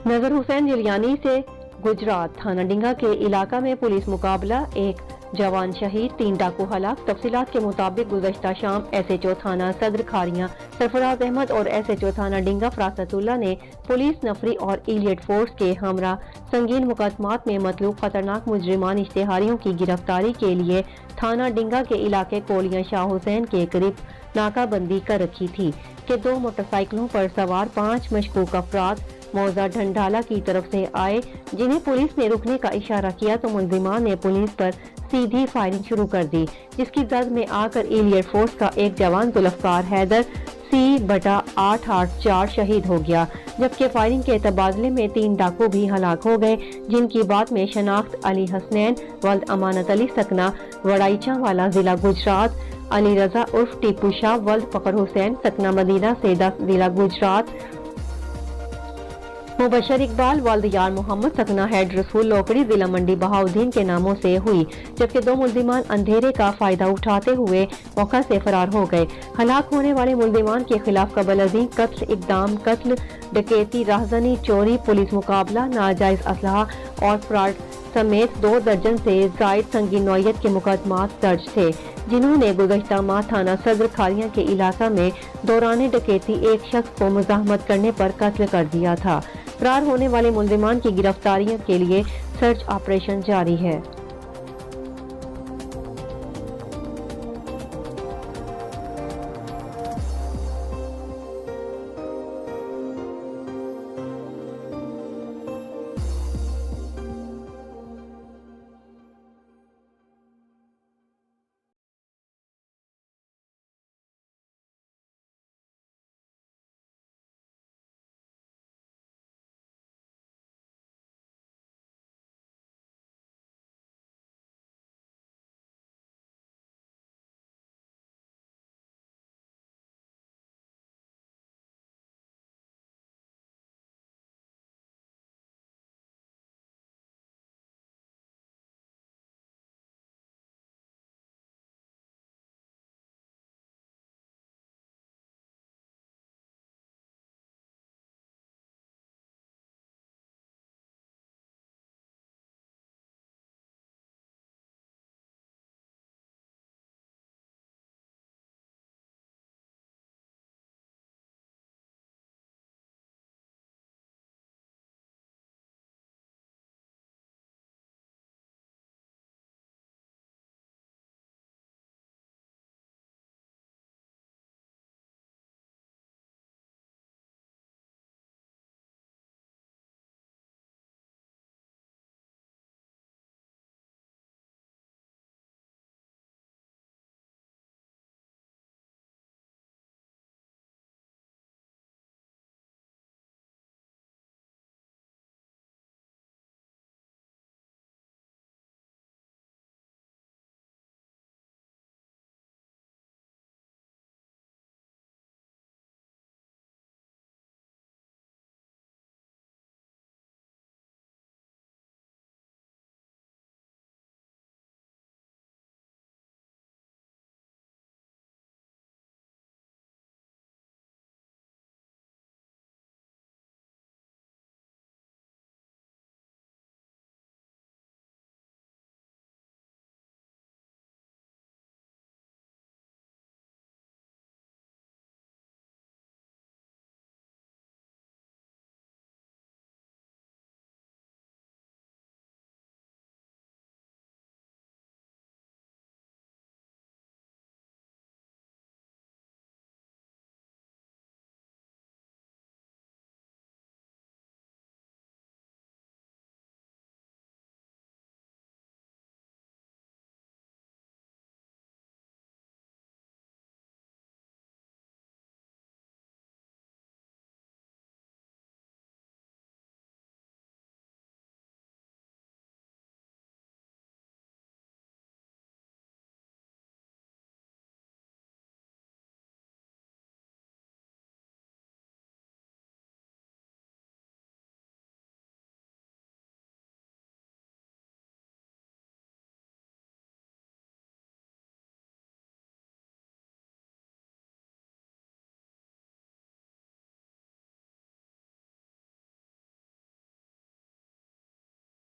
نذر حسین جلیانی سے گجرات تھانہ ڈنگا کے علاقہ میں پولیس مقابلہ، ایک جوان شہید، 3 ڈاکو ہلاک۔ تفصیلات کے مطابق گزشتہ شام ایس ایچ او تھانہ صدر کھاریاں سرفراز احمد اور ایس ایچ او تھانہ ڈنگا فراست اللہ نے پولیس نفری اور ایلیٹ فورس کے ہمراہ سنگین مقدمات میں مطلوب خطرناک مجرمان اشتہاریوں کی گرفتاری کے لیے تھانہ ڈنگا کے علاقے کولیاں شاہ حسین کے قریب ناکہ بندی کر رکھی تھی کہ 2 موٹر سائیکلوں پر سوار 5 مشکوک افراد موضع ڈھنڈالا کی طرف سے آئے، جنہیں پولیس نے رکنے کا اشارہ کیا تو ملزمان نے پولیس پر سیدھی فائرنگ شروع کر دی، جس کی زد میں آ کر ایلیٹ فورس کا ایک جوان ذوالفقار حیدر C/884 شہید ہو گیا، جبکہ فائرنگ کے تبادلے میں 3 ڈاکو بھی ہلاک ہو گئے، جن کی بعد میں شناخت علی حسنین ولد امانت علی سکنہ وڑائچا والا ضلع گجرات، علی رضا عرف ٹیپو شاہ ولد فخر حسین سکنہ مدینہ سیدہ ضلع گجرات، مبشر اقبال ولد یار محمد سکنہ ہیڈ رسول لوکڑی ضلع منڈی بہاؤالدین کے ناموں سے ہوئی، جبکہ 2 ملزمان اندھیرے کا فائدہ اٹھاتے ہوئے موقع سے فرار ہو گئے۔ ہلاک ہونے والے ملزمان کے خلاف قبل ازیں قتل، اقدام قتل، ڈکیتی، راہزنی، چوری، پولیس مقابلہ، ناجائز اسلحہ اور فراڈ سمیت 2 درجن سے زائد سنگین نوعیت کے مقدمات درج تھے، جنہوں نے گزشتہ ماہ تھانہ صدر کھاریاں کے علاقہ میں دوران ڈکیتی ایک شخص کو مزاحمت کرنے پر قتل کر دیا تھا۔ فرار ہونے والے ملزمان کی گرفتاری کے لیے سرچ آپریشن جاری ہے۔